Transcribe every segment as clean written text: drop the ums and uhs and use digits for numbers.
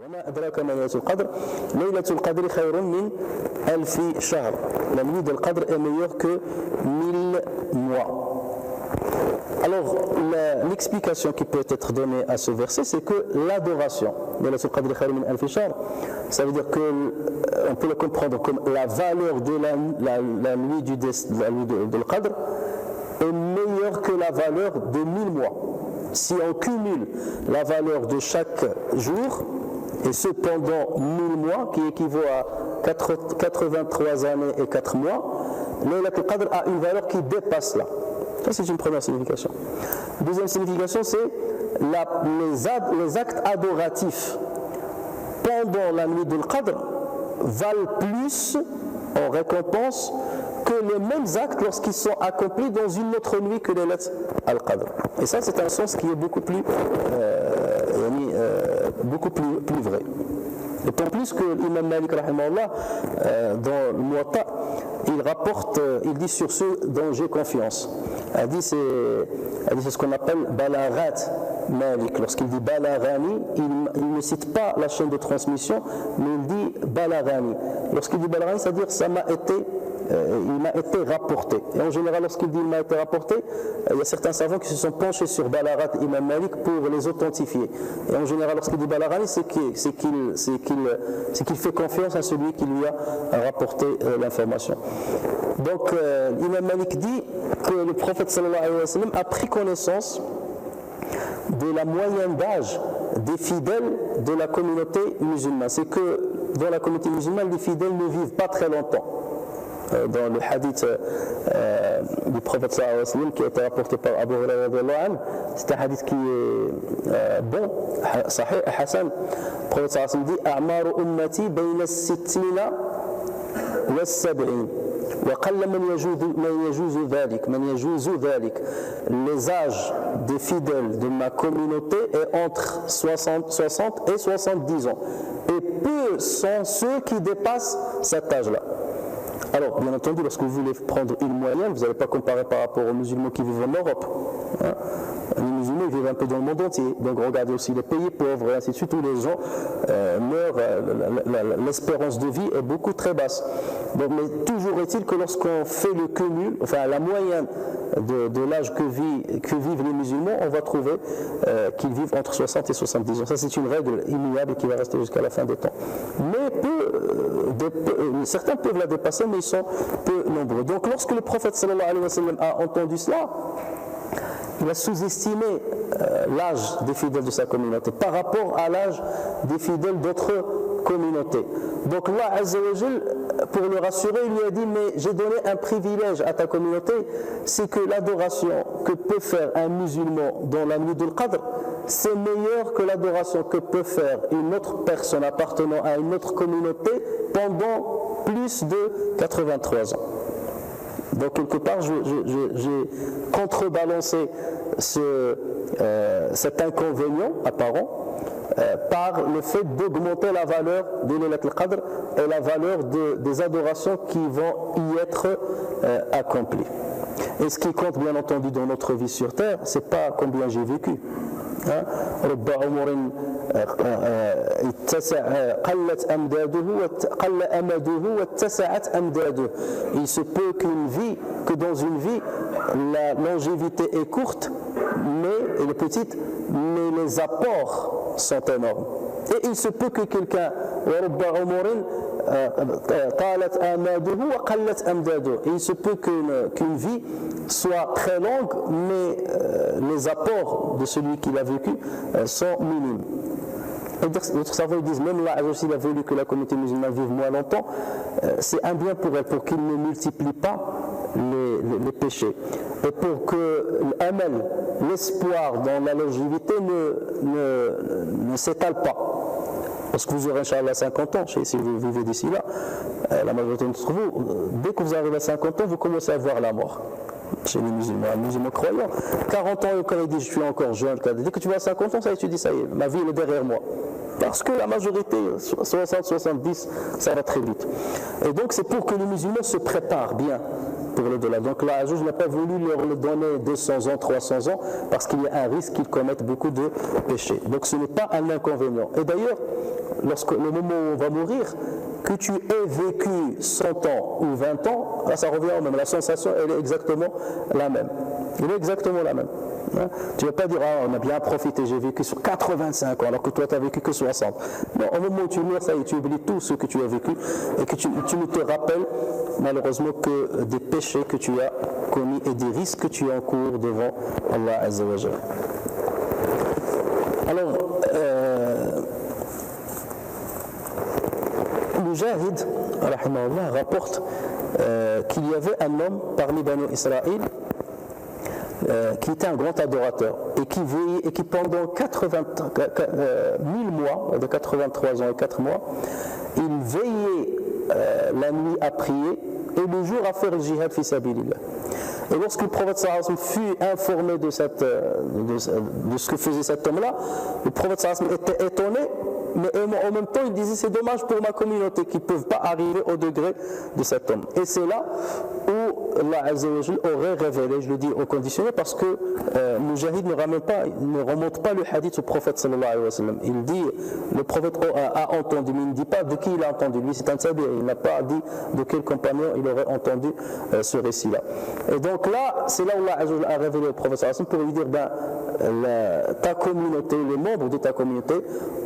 وما أدراك ما ليلة القدر ليلة القدر خير من 1000 شهر. La nuit de l'Qadr est meilleure que 1000 mois. Alors, l'explication qui peut être donnée à ce verset, c'est que l'adoration, ça veut dire qu'on peut le comprendre comme la valeur de la nuit de l'Qadr est meilleure que la valeur de 1000 mois. Si on cumule la valeur de chaque jour, et ce pendant 1000 mois, qui équivaut à 83 années et 4 mois, Laylat al-Qadr a une valeur qui dépasse là. Ça, c'est une première signification. Deuxième signification, c'est les actes adoratifs pendant la nuit de l'Qadr valent plus en récompense que les mêmes actes lorsqu'ils sont accomplis dans une autre nuit que Laylat al-Qadr. Et ça, c'est un sens qui est beaucoup plus vrai. D'autant plus que l'imam Malik, rahimahullah, dans le Muwatta, il dit sur ceux dont j'ai confiance. Elle dit c'est ce qu'on appelle Balaghat Malik. Lorsqu'il dit Balaghani, il ne cite pas la chaîne de transmission, mais il dit Balaghani. Lorsqu'il dit Balaghani, c'est-à-dire il m'a été rapporté. Et en général, lorsqu'il dit il m'a été rapporté, il y a certains savants qui se sont penchés sur Balaghat Imam Malik pour les authentifier. Et en général, lorsqu'il dit Balaghani, c'est qu'il fait confiance à celui qui lui a rapporté l'information. Donc, Imam Malik dit que le prophète sallallahu alayhi wa sallam a pris connaissance de la moyenne d'âge des fidèles de la communauté musulmane. C'est que dans la communauté musulmane, les fidèles ne vivent pas très longtemps. Dans le hadith du prophète sallallahu alayhi wa sallam qui a été rapporté par Abu Hurairah, c'est un hadith qui est bon, sahih, hasan. Le prophète sallallahu alayhi wa sallam dit A'maru ummati bayna as-sittina wa as-sab'in wa qalla man yajuzu dhalik. Les âges des fidèles de ma communauté est entre 60 et 70 ans. Et peu sont ceux qui dépassent cet âge-là. Alors, bien entendu, lorsque vous voulez prendre une moyenne, vous n'allez pas comparer par rapport aux musulmans qui vivent en Europe. Hein. Les musulmans ils vivent un peu dans le monde entier. Donc, regardez aussi les pays pauvres et ainsi de suite, où les gens meurent, l'espérance de vie est beaucoup très basse. Donc, mais toujours est-il que lorsqu'on fait le cumul, enfin la moyenne de l'âge que vivent les musulmans, on va trouver qu'ils vivent entre 60 et 70 ans. Ça, c'est une règle immuable qui va rester jusqu'à la fin des temps. Mais certains peuvent la dépasser, mais ils sont peu nombreux. Donc, lorsque le prophète sallallahu alayhi wa sallam a entendu cela, il a sous-estimé l'âge des fidèles de sa communauté par rapport à l'âge des fidèles d'autres communautés. Donc Allah Azza wa Jal, pour le rassurer, il lui a dit mais j'ai donné un privilège à ta communauté, c'est que l'adoration que peut faire un musulman dans la nuit de l'Qadr, c'est meilleur que l'adoration que peut faire une autre personne appartenant à une autre communauté pendant plus de 83 ans. Donc quelque part, j'ai contrebalancé cet inconvénient apparent par le fait d'augmenter la valeur de Laylat al-Qadr et la valeur des adorations qui vont y être accomplies. Et ce qui compte bien entendu dans notre vie sur terre, c'est pas combien j'ai vécu. رب عمر قلت قل أمده واتسعت أمداده. Il se peut que dans une vie la longévité est courte mais elle est petite, mais les apports sont énormes. Et il se peut que quelqu'un رب عمر قالت آماده وقلت أمداده. Et il se peut qu'une vie soit très longue, mais les apports de celui qui l'a vécu sont minimes. D'autres savants disent, même là, il a voulu que la communauté musulmane vive moins longtemps, c'est un bien pour elle, pour qu'il ne multiplie pas les péchés. Et pour que l'amal, l'espoir dans la longévité ne s'étale pas. Parce que vous aurez, Inch'Allah, 50 ans, si vous vivez d'ici là, la majorité d'entre vous, dès que vous arrivez à 50 ans, vous commencez à voir la mort. Chez les musulmans croyants. 40 ans, quand il dit je suis encore jeune, dès que tu vas à 50 ans, ça y est, tu dis ça y est, ma vie elle est derrière moi. Parce que la majorité, 60-70, ça va très vite. Et donc c'est pour que les musulmans se préparent bien pour l'au-delà. Donc là, je n'ai pas voulu leur le donner 200 ans, 300 ans, parce qu'il y a un risque qu'ils commettent beaucoup de péchés. Donc ce n'est pas un inconvénient. Et d'ailleurs, lorsque le moment où on va mourir, que tu aies vécu 100 ans ou 20 ans, là ça revient au même. La sensation, elle est exactement la même. Elle est exactement la même. Hein? Tu ne vas pas dire, ah, on a bien profité, j'ai vécu sur 85 ans, alors que toi tu n'as vécu que 60. Non, au moment où tu meurs, ça y est, tu oublies tout ce que tu as vécu et que tu ne te rappelles malheureusement que des péchés que tu as commis et des risques que tu encours devant Allah Azza wa Jalla. Alors, Mujahid, rahimahullah, rapporte qu'il y avait un homme parmi Banu Israël qui était un grand adorateur et qui veillait et qui pendant 1000 mois, de 83 ans et 4 mois, il veillait la nuit à prier et le jour à faire le jihad fi sabilillah. Et lorsque le prophète sallallahu alayhi wa sallam fut informé de ce que faisait cet homme-là, le prophète sallallahu alayhi wa sallam était étonné, mais en même temps il disait c'est dommage pour ma communauté qui ne peuvent pas arriver au degré de cet homme. Et c'est là où Allah Azza wa Jalla aurait révélé, je le dis au conditionnel, parce que Mujahid ne remonte pas le hadith au prophète sallallahu alayhi wa sallam. Il dit, le prophète a entendu, mais il ne dit pas de qui il a entendu. Lui c'est un tabi', il n'a pas dit de quel compagnon il aurait entendu ce récit-là. Et donc là, c'est là où Allah Azza wa Jalla a révélé au prophète sallallahu alayhi wa sallam pour lui dire, ta communauté, les membres de ta communauté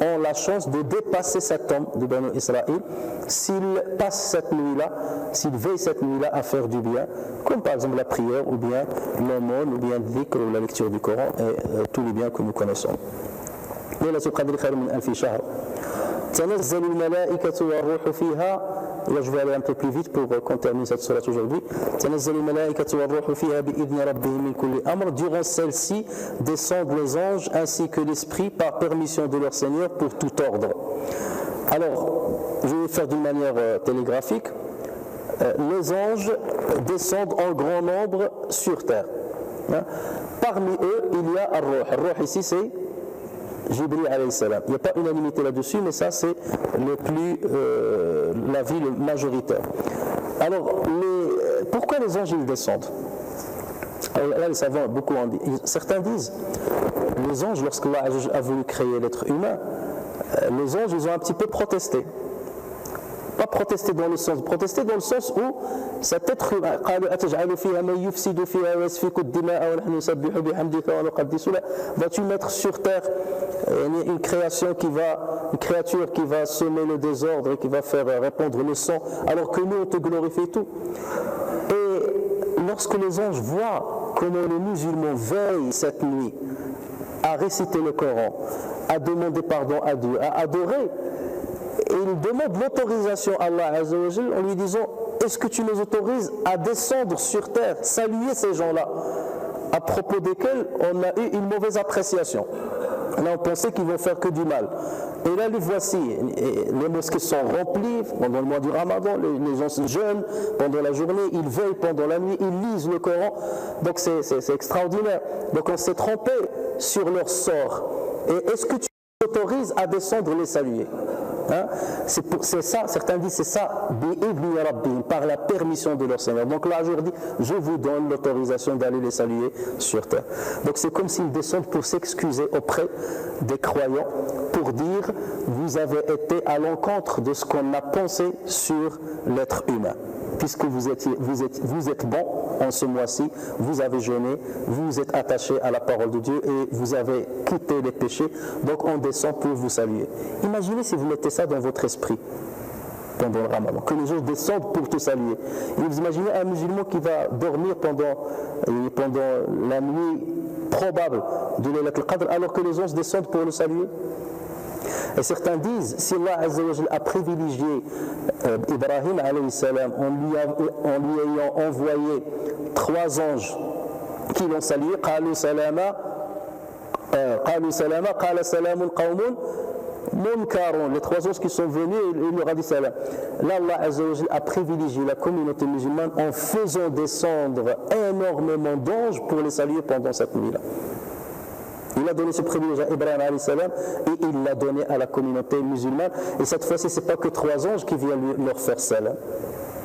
ont la chance de dépasser cet homme de Banu Israël s'il passe cette nuit-là, s'il veille cette nuit-là à faire du bien, comme par exemple la prière ou bien l'aumône ou bien le dhikr ou la lecture du Coran et tous les biens que nous connaissons. تنزل الملائكة والروح فيها. Là, je vais aller un peu plus vite pour qu'on termine cette sourate aujourd'hui. تنزل الملائكة والروح فيها بإذن ربهم من كل أمر. Durant celle-ci descendent les anges ainsi que l'esprit par permission de leur Seigneur pour tout ordre. Alors, je vais faire d'une manière télégraphique. Les anges descendent en grand nombre sur terre. Parmi eux, il y a Ar-Ruh. Ar-Ruh ici, c'est Jibril alayhi salam. Il n'y a pas unanimité là-dessus, mais ça c'est l'avis le majoritaire. Alors, pourquoi les anges ils descendent? Alors, là, les savants beaucoup en disent. Certains disent, les anges, lorsqu'Allah a voulu créer l'être humain, les anges ils ont un petit peu protesté. Pas protester dans le sens où cet être humain, vas-tu mettre sur terre une créature qui va semer le désordre et qui va faire répandre le sang, alors que nous on te glorifie tout. Et lorsque les anges voient comment les musulmans veillent cette nuit à réciter le Coran, à demander pardon à Dieu, à adorer, et il demande l'autorisation à Allah Azza wa Jalla en lui disant, est-ce que tu nous autorises à descendre sur terre, saluer ces gens-là à propos desquels on a eu une mauvaise appréciation. Là on pensait qu'ils vont faire que du mal. Et là les voici, les mosquées sont remplies pendant le mois du Ramadan, les gens se jeûnent pendant la journée, ils veillent pendant la nuit, ils lisent le Coran, donc c'est extraordinaire. Donc on s'est trompé sur leur sort. Et est-ce que tu autorises à descendre les saluer? Hein? C'est ça, certains disent c'est ça, par la permission de leur Seigneur. Donc là je leur dis, je vous donne l'autorisation d'aller les saluer sur terre. Donc c'est comme s'ils descendent pour s'excuser auprès des croyants, pour dire, vous avez été à l'encontre de ce qu'on a pensé sur l'être humain. Puisque vous êtes bon en ce mois-ci, vous avez jeûné, vous vous êtes attaché à la parole de Dieu et vous avez quitté les péchés, donc on descend pour vous saluer. Imaginez si vous mettez ça dans votre esprit pendant le Ramadan, que les gens descendent pour te saluer. Et vous imaginez un musulman qui va dormir pendant la nuit probable de Laylat al-Qadr alors que les anges descendent pour le saluer. Et certains disent, si Allah Azza wa Jalla a privilégié Ibrahim alayhi salam en lui ayant envoyé 3 anges qui l'ont salué, qalu salama, qala salamun qawmun munkarun, les 3 anges qui sont venus, il leur a dit salam. Là, Allah Azza wa Jalla a privilégié la communauté musulmane en faisant descendre énormément d'anges pour les saluer pendant cette nuit-là. Il a donné ce privilège à Ibrahim alayhi salam et il l'a donné à la communauté musulmane. Et cette fois-ci, ce n'est pas que 3 anges qui viennent leur faire salam.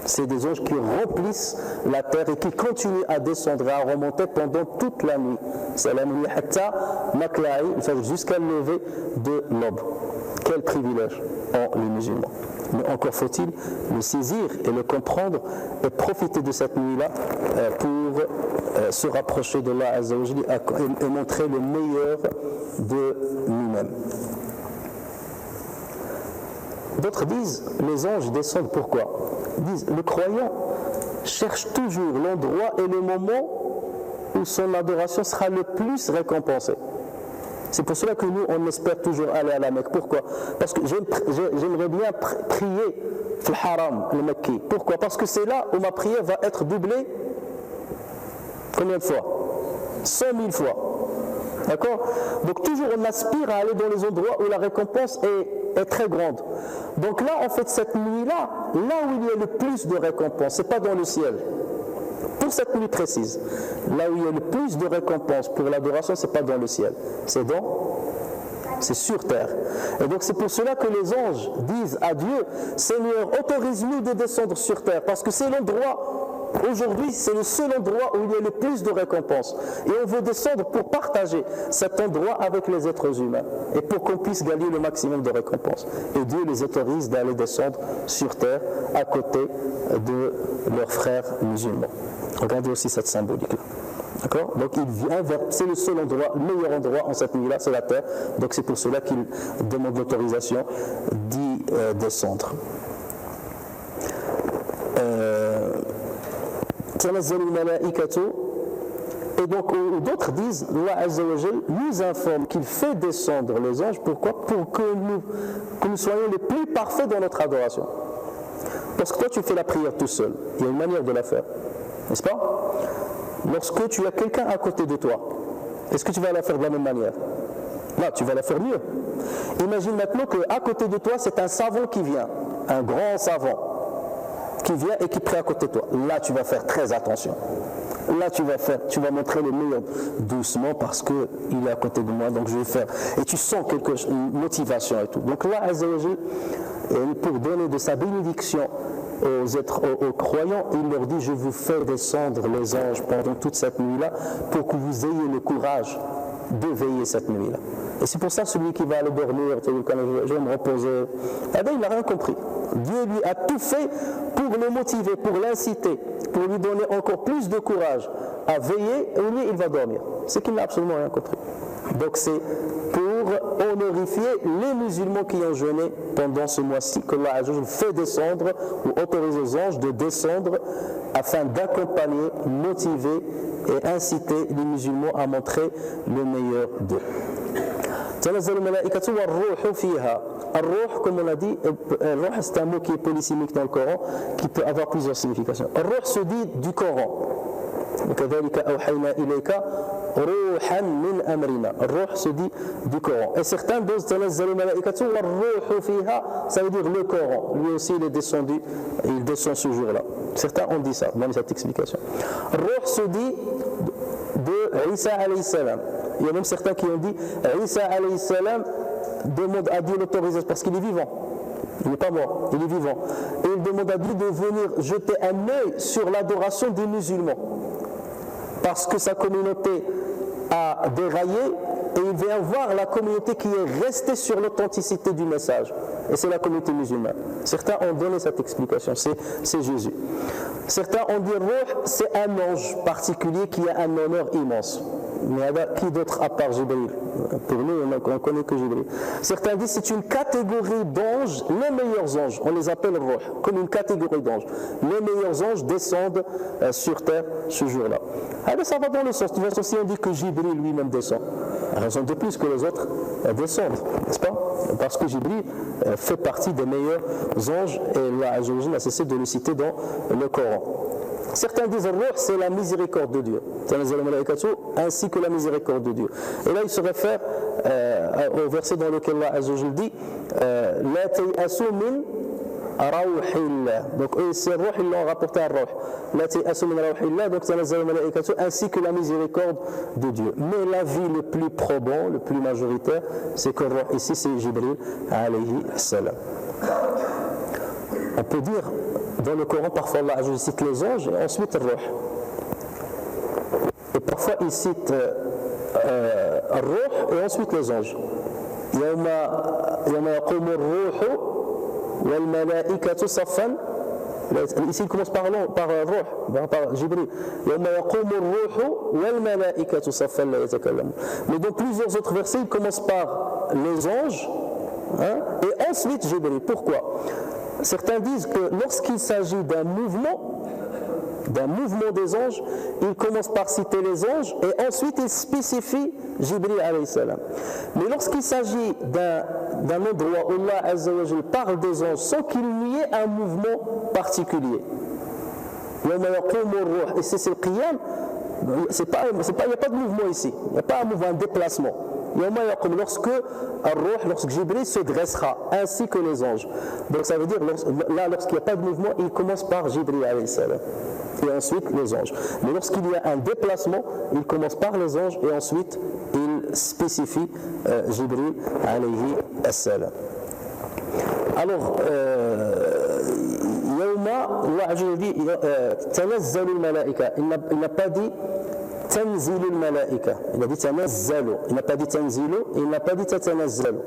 C'est des anges qui remplissent la terre et qui continuent à descendre et à remonter pendant toute la nuit. Salam hatta makla'i, jusqu'à le lever de l'aube. Quel privilège ont les musulmans. Mais encore faut-il le saisir et le comprendre et profiter de cette nuit-là pour se rapprocher de Allah Azza wa Jalla et montrer le meilleur de nous-mêmes. D'autres disent, les anges descendent pourquoi? Ils disent, le croyant cherche toujours l'endroit et le moment où son adoration sera le plus récompensée. C'est pour cela que nous, on espère toujours aller à la Mecque. Pourquoi? Parce que j'aimerais bien prier le haram, le Mekki. Pourquoi? Parce que c'est là où ma prière va être doublée combien de fois? 100 000 fois. D'accord? Donc toujours on aspire à aller dans les endroits où la récompense est très grande. Donc là, en fait, cette nuit-là, là où il y a le plus de récompense, ce n'est pas dans le ciel. Pour cette nuit précise, là où il y a le plus de récompense pour l'adoration, ce n'est pas dans le ciel, c'est sur terre. Et donc c'est pour cela que les anges disent à Dieu, Seigneur, autorise-nous de descendre sur terre, parce que c'est l'endroit, aujourd'hui, c'est le seul endroit où il y a le plus de récompense. Et on veut descendre pour partager cet endroit avec les êtres humains, et pour qu'on puisse gagner le maximum de récompenses. Et Dieu les autorise d'aller descendre sur terre, à côté de leurs frères musulmans. Regardez aussi cette symbolique-là. D'accord? Donc il vient vers, c'est le seul endroit, le meilleur endroit en cette nuit-là, c'est la terre. Donc c'est pour cela qu'il demande l'autorisation d'y descendre. Et donc d'autres disent, Allah Azza wa Jal nous informe qu'il fait descendre les anges. Pourquoi? Pour que nous soyons les plus parfaits dans notre adoration. Parce que toi tu fais la prière tout seul, il y a une manière de la faire. N'est-ce pas? Lorsque tu as quelqu'un à côté de toi, est-ce que tu vas la faire de la même manière? Là, tu vas la faire mieux. Imagine maintenant qu'à côté de toi, c'est un savant qui vient, un grand savant, qui vient et qui prie à côté de toi. Là, tu vas faire très attention. Là, tu vas montrer le meilleur doucement parce qu'il est à côté de moi, donc je vais faire. Et tu sens une motivation et tout. Donc là, Azza wa Jal, pour donner de sa bénédiction aux croyants, il leur dit, je vous fais descendre les anges pendant toute cette nuit-là pour que vous ayez le courage de veiller cette nuit-là. Et c'est pour ça celui qui va aller dormir, je vais me reposer, il n'a rien compris. Dieu lui a tout fait pour le motiver, pour l'inciter, pour lui donner encore plus de courage à veiller, et lui il va dormir. C'est qu'il n'a absolument rien compris. Donc c'est pour honorifier les musulmans qui ont jeûné pendant ce mois-ci que Allah fait descendre ou autorise aux anges de descendre afin d'accompagner, motiver et inciter les musulmans à montrer le meilleur d'eux. Ar-Ruh, comme on a dit, c'est un mot qui est polysémique dans le Coran, qui peut avoir plusieurs significations. Ar-Ruh se dit du Coran. وكذلك أوحينا إليك روحا من أمرنا. الروح se dit du Coran. Et certains disent تنزل الملائكة والروح فيها, ça veut dire le Coran. Lui aussi il est descendu, il descend ce jour-là. Certains ont dit ça dans cette explication. Ruh se dit de Isa alayhi salam. Il y a même certains qui ont dit Isa alayhi salam demande à Dieu l'autorisation parce qu'il est vivant. Il n'est pas mort, il est vivant. Et il demande à Dieu de venir jeter un œil sur l'adoration des musulmans. Parce que sa communauté a déraillé et il vient voir la communauté qui est restée sur l'authenticité du message. Et c'est la communauté musulmane. Certains ont donné cette explication, c'est Jésus. Certains ont dit Ruh, c'est un ange particulier qui a un honneur immense. Mais qui d'autre à part Jibril? Pour nous, on ne connaît que Jibril. Certains disent que c'est une catégorie d'anges, les meilleurs anges, on les appelle Ruh, comme une catégorie d'anges. Les meilleurs anges descendent sur terre ce jour-là. Alors ça va dans le sens. Si on dit que Jibril lui-même descend, raison de plus que les autres descendent, n'est-ce pas? Parce que Jibril fait partie des meilleurs anges et Allah a cessé de le citer dans le Coran. Certains disent Ruh, c'est la miséricorde de Dieu, ainsi que la miséricorde de Dieu. Et là, il se réfère au verset dans lequel Allah dit La tayasu min rawhillah. Donc c'est Ruh, ils l'ont rapporté à Ruh. Lati asu min rawhillah, donc tanazzalu malaikatu, ainsi que la miséricorde de Dieu. Mais l'avis le plus probant, le plus majoritaire, c'est que Ruh ici c'est Jibril alayhi salam. On peut dire dans le Coran parfois Allah cite les anges et ensuite Ruh. Et parfois il cite Ruh et ensuite les anges. يوم يقوم الروح والملائكة صفا. Ici il commence par Ruh, par Jibril. يوم يقوم الروح والملائكة صفا لا يتكلمون. Mais dans plusieurs autres versets il commence par les anges et ensuite Jibril. Pourquoi? Certains disent que lorsqu'il s'agit d'un mouvement des anges, il commence par citer les anges et ensuite il spécifie Jibril alayhi salam. Mais lorsqu'il s'agit d'un endroit où Allah Azza wa Jal parle des anges sans qu'il n'y ait un mouvement particulier, et c'est le qiyam, il n'y a pas de mouvement ici, il n'y a pas un mouvement, un déplacement. Lorsque Jibril se dressera, ainsi que les anges. Donc ça veut dire, lorsqu'il n'y a pas de mouvement, il commence par Jibril alayhi salam. Et ensuite les anges. Mais lorsqu'il y a un déplacement, il commence par les anges et ensuite il spécifie Jibril alayhi salam. Alors, Yawma, Allah dit Tanazzalu al-malaika. Il n'a pas dit Tanzilu al-malaika. Il a dit Tanazzalu. Il n'a pas dit Tanzilu et il n'a pas dit Tatanazzalu.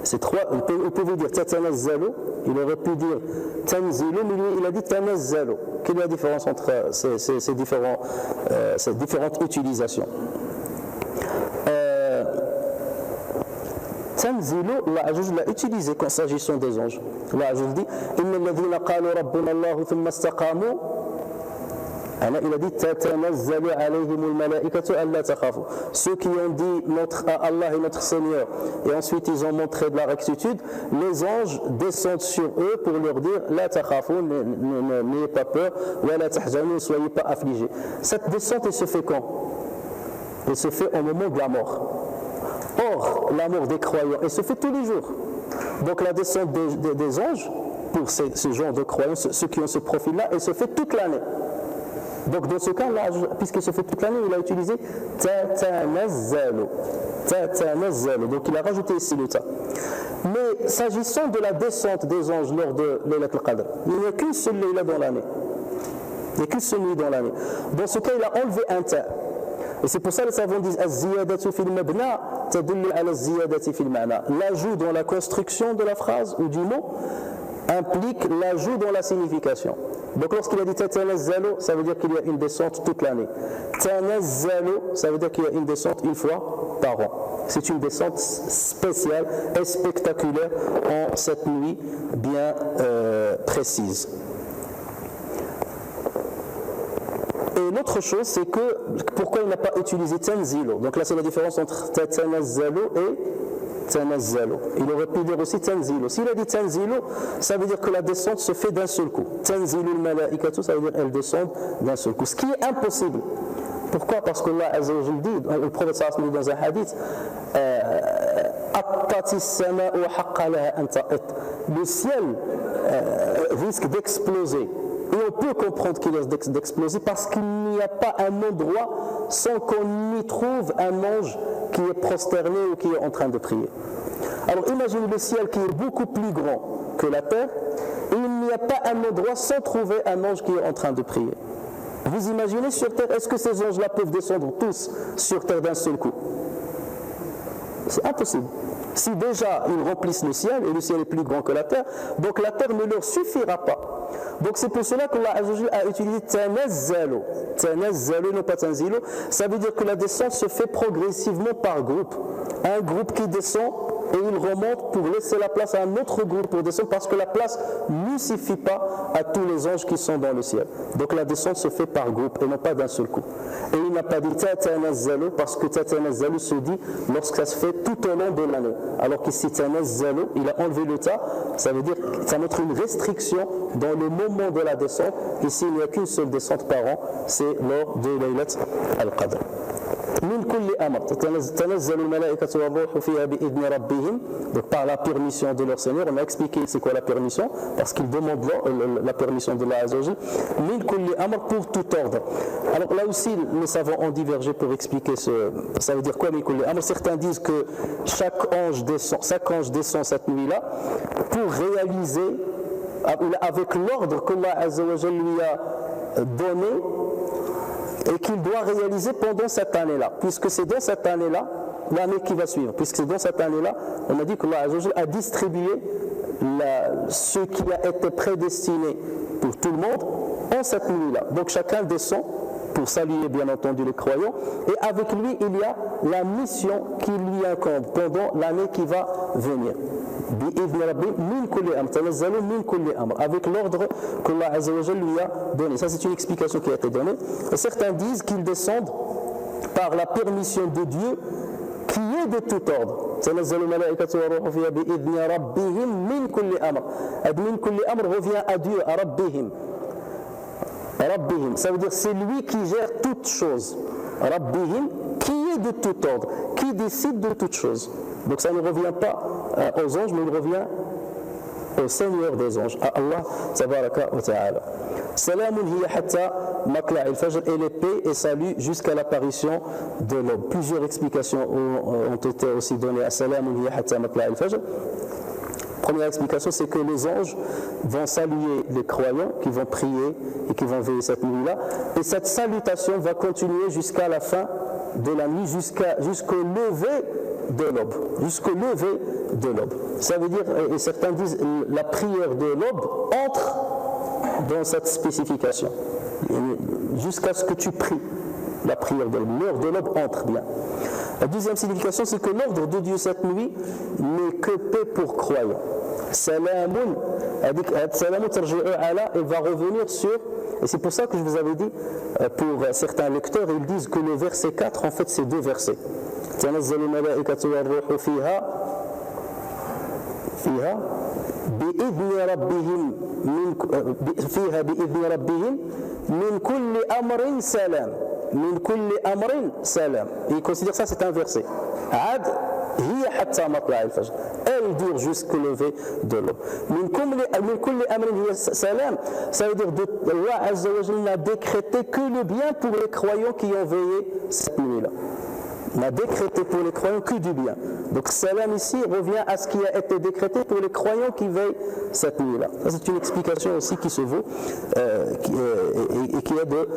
C'est trois, vous pouvez dire Tatanazzalu, il aurait pu dire Tanzilu, mais lui il a dit Tanazzalu. Quelle est la différence entre ces différentes utilisations? Tanzilu, Allah l'a utilisé quand s'agissant des anges. Allah dit Inna alladhina qalu rabbuna Allah thumma istaqamu. Il a dit Tatanazzalu alayhimul malaikatu alla takhafu. Ceux qui ont dit Allah est notre Seigneur et ensuite ils ont montré de la rectitude, les anges descendent sur eux pour leur dire la takhafu, n'ayez pas peur, wa la tahzanu, ne soyez pas affligés. Cette descente elle se fait quand? Elle se fait au moment de la mort. Or, la mort des croyants, elle se fait tous les jours. Donc la descente des anges, pour ce genre de croyants, ceux qui ont ce profil-là, elle se fait toute l'année. Donc dans ce cas-là, puisqu'il se fait toute l'année, il a utilisé Tatanazzalu. Donc il a rajouté ici le ta. Mais s'agissant de la descente des anges lors de Laylatul Qadr, il n'y a qu'une seule Layla dans l'année. Il n'y a qu'une seule nuit dans l'année. Dans ce cas, il a enlevé un ta. Et c'est pour ça que les savants disent Az-ziyadatu fil mabna tadullu ala az-ziyadati fil ma'na. L'ajout dans la construction de la phrase ou du mot implique l'ajout dans la signification. Donc lorsqu'il a dit Tatanazzalu, ça veut dire qu'il y a une descente toute l'année. Tanazzalu, ça veut dire qu'il y a une descente une fois par an. C'est une descente spéciale et spectaculaire en cette nuit bien précise. Et l'autre chose, c'est que pourquoi il n'a pas utilisé Tanzilu. Donc là, c'est la différence entre Tatanazzalu et Tanazzalu. Il aurait pu dire aussi Tanzilu. S'il a dit Tanzilu, ça veut dire que la descente se fait d'un seul coup. Tanzilu al-malaikatu, ça veut dire qu'elle descend d'un seul coup. Ce qui est impossible. Pourquoi? Parce que Allah Azza wa Jalla dit, le prophète sallallahu alayhi wa sallam dans un hadith, Attati as-sama'u haqqa laha an ta'it. Le ciel risque d'exploser. Et on peut comprendre qu'il risque d'exploser parce qu'il n'y a pas un endroit sans qu'on y trouve un ange qui est prosterné ou qui est en train de prier. Alors imaginez le ciel qui est beaucoup plus grand que la terre et il n'y a pas un endroit sans trouver un ange qui est en train de prier. Vous imaginez sur terre, est-ce que ces anges-là peuvent descendre tous sur terre d'un seul coup? C'est impossible. Si déjà ils remplissent le ciel, et le ciel est plus grand que la terre, donc la terre ne leur suffira pas. Donc c'est pour cela qu'Allah a utilisé Tanazzalu. Tanazzalu, non pas Tanzilu. Ça veut dire que la descente se fait progressivement par groupe. Un groupe qui descend et il remonte pour laisser la place à un autre groupe pour descendre parce que la place ne suffit pas à tous les anges qui sont dans le ciel. Donc la descente se fait par groupe et non pas d'un seul coup. Et il n'a pas dit Tatanazzalu parce que Tatanazzalu se dit lorsque ça se fait tout au long de l'année. Alors qu'ici Tanazzalu, il a enlevé le ta, ça veut dire que ça montre une restriction dans le moment de la descente. Ici il n'y a qu'une seule descente par an, c'est lors de Laylat al-Qadr. من كل أمر تنزل الملائكة والروح فيها بإذن ربهم. Donc par la permission de leur Seigneur, on a expliqué c'est quoi la permission, parce qu'ils demandent la permission de Allah Azza wa Jal. Min kulli amr, pour tout ordre. Alors là aussi, les savants ont divergé pour expliquer ça veut dire quoi min kulli amr. Certains disent que chaque ange descend cette nuit-là pour réaliser, avec l'ordre qu'Allah Azza wa Jal lui a donné, et qu'il doit réaliser pendant cette année-là, puisque c'est dans cette année-là, l'année qui va suivre, puisque c'est dans cette année-là, on a dit que Allah a distribué ce qui a été prédestiné pour tout le monde en cette nuit-là. Donc chacun descend pour saluer bien entendu les croyants, et avec lui il y a la mission qui lui incombe pendant l'année qui va venir. Avec l'ordre qu'Allah Azza wa Jal lui a donné. Ça c'est une explication qui a été donnée. Et certains disent qu'ils descendent par la permission de Dieu qui est de tout ordre. Revient à Dieu, à Rabbihim. Ça veut dire c'est lui qui gère toutes choses. Rabbihim, qui est de tout ordre, qui décide de toutes choses. Donc ça ne revient pas aux anges, mais il revient au Seigneur des anges, à Allah tabaraka wa ta'ala. Salamun hiya hatta matla' al-fajr, et les paix et salut jusqu'à l'apparition de l'aube. Plusieurs explications ont été aussi données à Salamun hiya hatta matla' al-fajr. Première explication, c'est que les anges vont saluer les croyants qui vont prier et qui vont veiller cette nuit-là. Et cette salutation va continuer jusqu'à la fin de la nuit, jusqu'au lever de l'aube. Jusqu'au lever de l'aube. Ça veut dire, et certains disent, la prière de l'aube entre dans cette spécification. Jusqu'à ce que tu pries. La prière de l'aube. L'heure de l'aube entre bien. La deuxième signification, c'est que l'ordre de Dieu cette nuit n'est que paix pour croyants. Salamun, il va revenir sur, et c'est pour ça que je vous avais dit, pour certains lecteurs, ils disent que le verset 4, en fait, c'est deux versets. بإذن ربهم من كل أمر سلام. Min kulli amrin salam. Et il considère ça, c'est un verset. Ad hiya hatta matla' al-fajr. Elle dure jusqu'au lever de l'aube. Min kulli amrin hiya salam. Ça veut dire Allah Azza wa Jalla n'a décrété que le bien pour les croyants qui ont veillé cette nuit-là. N'a décrété pour les croyants que du bien. Donc salam ici revient à ce qui a été décrété pour les croyants qui veillent cette nuit-là. Ça c'est une explication aussi qui se vaut et qui est de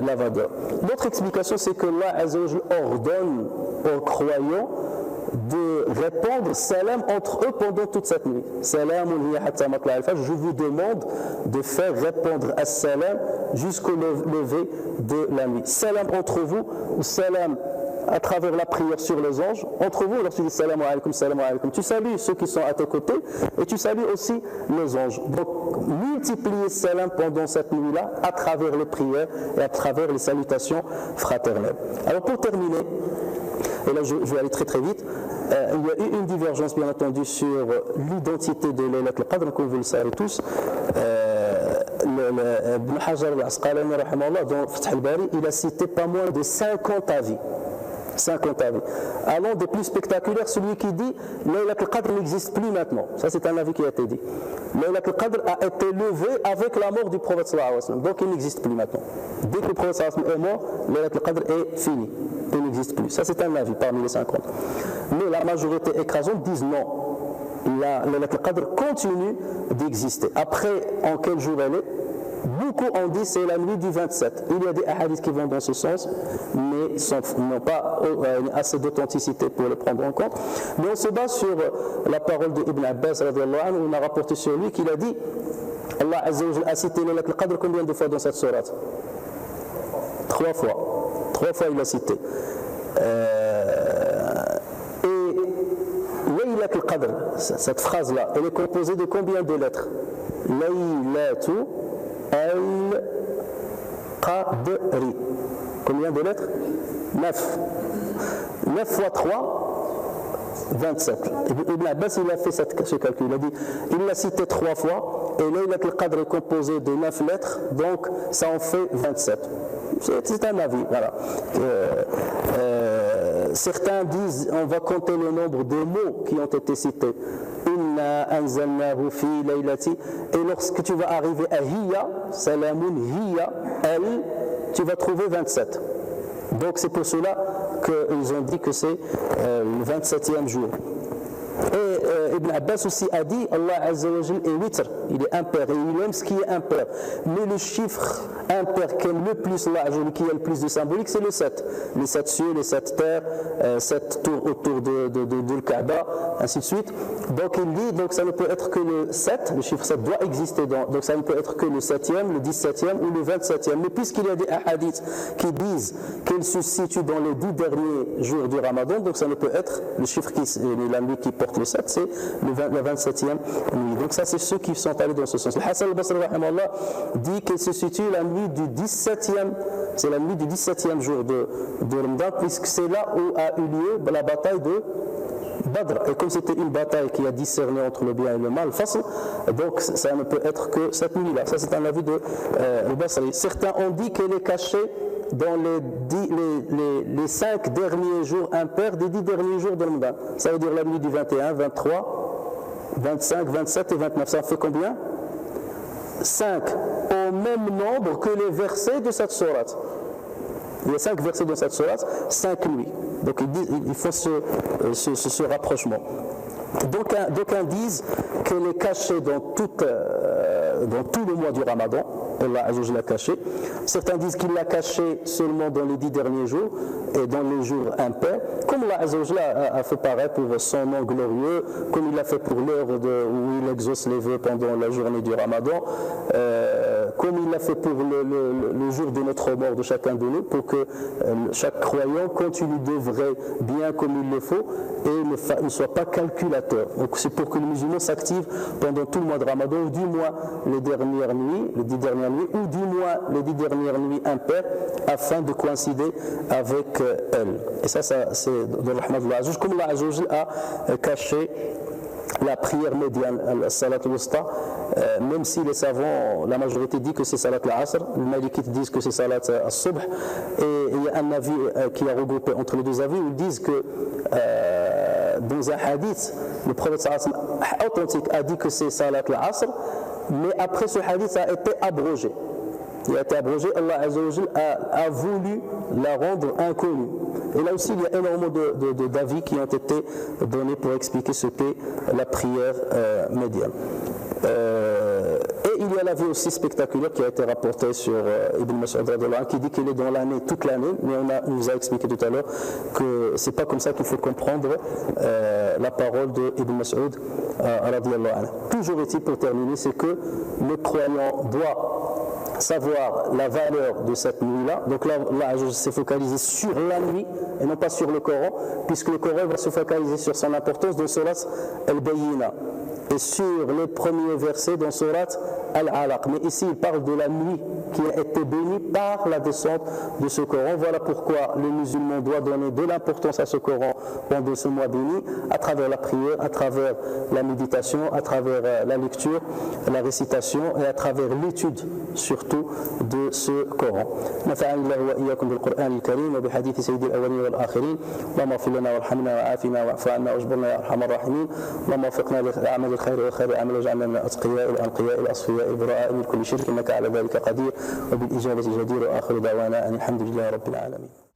la valeur. L'autre explication, c'est que Allah Azza wa Jalla ordonne aux croyants de répondre salam entre eux pendant toute cette nuit. Salamun hiya hatta matla' al-fajr. Je vous demande de faire répondre as-salam jusqu'au lever de la nuit. Salam entre vous ou salam à travers la prière sur les anges, entre vous, lorsque tu dis salam alaykum, tu salues ceux qui sont à tes côtés et tu salues aussi les anges. Donc, multipliez salam pendant cette nuit-là à travers les prières et à travers les salutations fraternelles. Alors, pour terminer, et là je vais aller très très vite, il y a eu une divergence bien entendu sur l'identité de Laylat al-Qadr, comme vous le savez tous. Ibn Hajar al-Asqalani, dans Fath al-Bari, il a cité pas moins de 50 avis. 50 avis. Allant des plus spectaculaires, celui qui dit Laylat al-Qadr n'existe plus maintenant. Ça, c'est un avis qui a été dit. Laylat al-Qadr a été levé avec la mort du prophète sallallahu alayhi wa sallam. Donc, il n'existe plus maintenant. Dès que le prophète sallallahu alayhi wa sallam est mort, Laylat al-Qadr est fini. Il n'existe plus. Ça, c'est un avis parmi les 50. Mais la majorité écrasante disent non. Laylat al-Qadr continue d'exister. Après, en quel jour elle est? Beaucoup ont dit c'est la nuit du 27. Il y a des hadiths qui vont dans ce sens, mais n'ont pas assez d'authenticité pour le prendre en compte. Mais on se base sur la parole de Ibn Abbas, où on a rapporté sur lui qu'il a dit Allah Azza wa Jalla a cité Laylat al-Qadr combien de fois dans cette sourate? 3 fois. 3 fois il a cité. Et Laylat al-Qadr, cette phrase-là, elle est composée de combien de lettres? Laylatu al-Qadri. Combien de lettres? 9. 9 fois 3, 27. Ibn Abbas, il a fait ce calcul. Il a dit, il l'a cité 3 fois et Laylat al-Qadr est composé de 9 lettres, donc ça en fait 27. C'est un avis, voilà. Certains disent, on va compter le nombre de mots qui ont été cités. Inna anzalnahu fi laylati. Et lorsque tu vas arriver à hiya, salamun hiya, elle, tu vas trouver 27. Donc c'est pour cela qu'ils ont dit que c'est le 27e jour. Et Ibn Abbas aussi a dit, Allah Azza wa Jal est witr, il est impair, et il aime ce qui est impair. Mais le chiffre impair qu'aime le plus Allah Azza wa Jal, qui a le plus de symbolique, c'est le 7. Les 7 cieux, les 7 terres, 7 tours autour de le Kaaba, ainsi de suite. Donc il dit, donc ça ne peut être que le 7, le chiffre 7 doit exister, donc ça ne peut être que le 7e, le 17e ou le 27e. Mais puisqu'il y a des hadiths qui disent qu'il se situe dans les 10 derniers jours du Ramadan, donc ça ne peut être le chiffre la nuit qui porte le 7, c'est la 27e nuit. Donc ça, c'est ceux qui sont allés dans ce sens. Le Hassan al-Basri dit qu'il se situe la nuit du 17e, c'est la nuit du 17e jour de Ramadan, puisque c'est là où a eu lieu la bataille de Badr. Et comme c'était une bataille qui a discerné entre le bien et le mal, donc ça ne peut être que cette nuit-là. Ça, c'est un avis de al-Basri. Certains ont dit qu'elle est cachée dans les 5 derniers jours impairs des 10 derniers jours de Ramadan. Ça veut dire la nuit du 21, 23, 25, 27 et 29. Ça fait combien? 5, au même nombre que les versets de cette sourate. Il y a 5 versets dans cette sourate, 5 nuits. Donc il faut ce rapprochement. D'aucuns disent qu'elle est cachée dans tout le mois du Ramadan. Allah Azza wa Jalla l'a caché. Certains disent qu'il l'a caché seulement dans les 10 derniers jours et dans les jours impairs, comme Allah Azza wa Jalla a fait pareil pour son nom glorieux, comme il l'a fait pour l'heure où il exauce les vœux pendant la journée du Ramadan, comme il l'a fait pour le jour de notre mort de chacun de nous, pour que chaque croyant continue d'œuvrer bien comme il le faut et ne soit pas calculateur. Donc c'est pour que le musulman s'active pendant tout le mois de Ramadan, ou du moins les 10 dernières nuits, ou du moins les 10 dernières nuits impaires, afin de coïncider avec elle. Et ça c'est dans le rahmat de Allah, comme Allah Azza wa Jalla a caché la prière médiane, al-salat al-wusta, même si les savants, la majorité dit que c'est salat al-asr, les malikites disent que c'est salat al-subh, et il y a un avis qui a regroupé entre les deux avis, où ils disent que dans un hadith, le prophète authentique a dit que c'est salat al-asr, mais après ce hadith ça a été abrogé. Il a été abrogé, Allah Azza wa Jalla a voulu la rendre inconnue. Et là aussi, il y a énormément d'avis qui ont été donnés pour expliquer ce qu'est la prière médiane. Et il y a l'avis aussi spectaculaire qui a été rapporté sur Ibn Mas'ud qui dit qu'il est dans l'année, toute l'année, mais on nous a expliqué tout à l'heure que c'est pas comme ça qu'il faut comprendre la parole de Ibn Mas'ud radiyallahu anhu. Toujours est-il, pour terminer, c'est que le croyant doit savoir la valeur de cette nuit-là. Donc là, je s'est focalisé sur la nuit et non pas sur le Coran, puisque le Coran va se focaliser sur son importance dans Surat Al-Bayyina et sur les premiers versets dans Surat Al-Alaq. Mais ici, il parle de la nuit qui a été bénie par la descente de ce Coran. Voilà pourquoi le musulman doit donner de l'importance à ce Coran pendant ce mois béni, à travers la prière, à travers la méditation, à travers la lecture, la récitation et à travers l'étude surtout de ce Coran. نفعني الله وإياكم بالقرآن الكريم وبحديث سيد الأولين والآخرين. اللهم اغفر لنا وارحمنا وعافنا واعف عنا واجبرنا يا أرحم الراحمين. اللهم وفقنا لأعمال الخير وخير الأعمال واجعلنا من الأتقياء الأنقياء الأصفياء البراء من كل شرك إنك على ذلك قدير وبالإجابة جدير. وآخر دعوانا أن الحمد لله رب العالمين.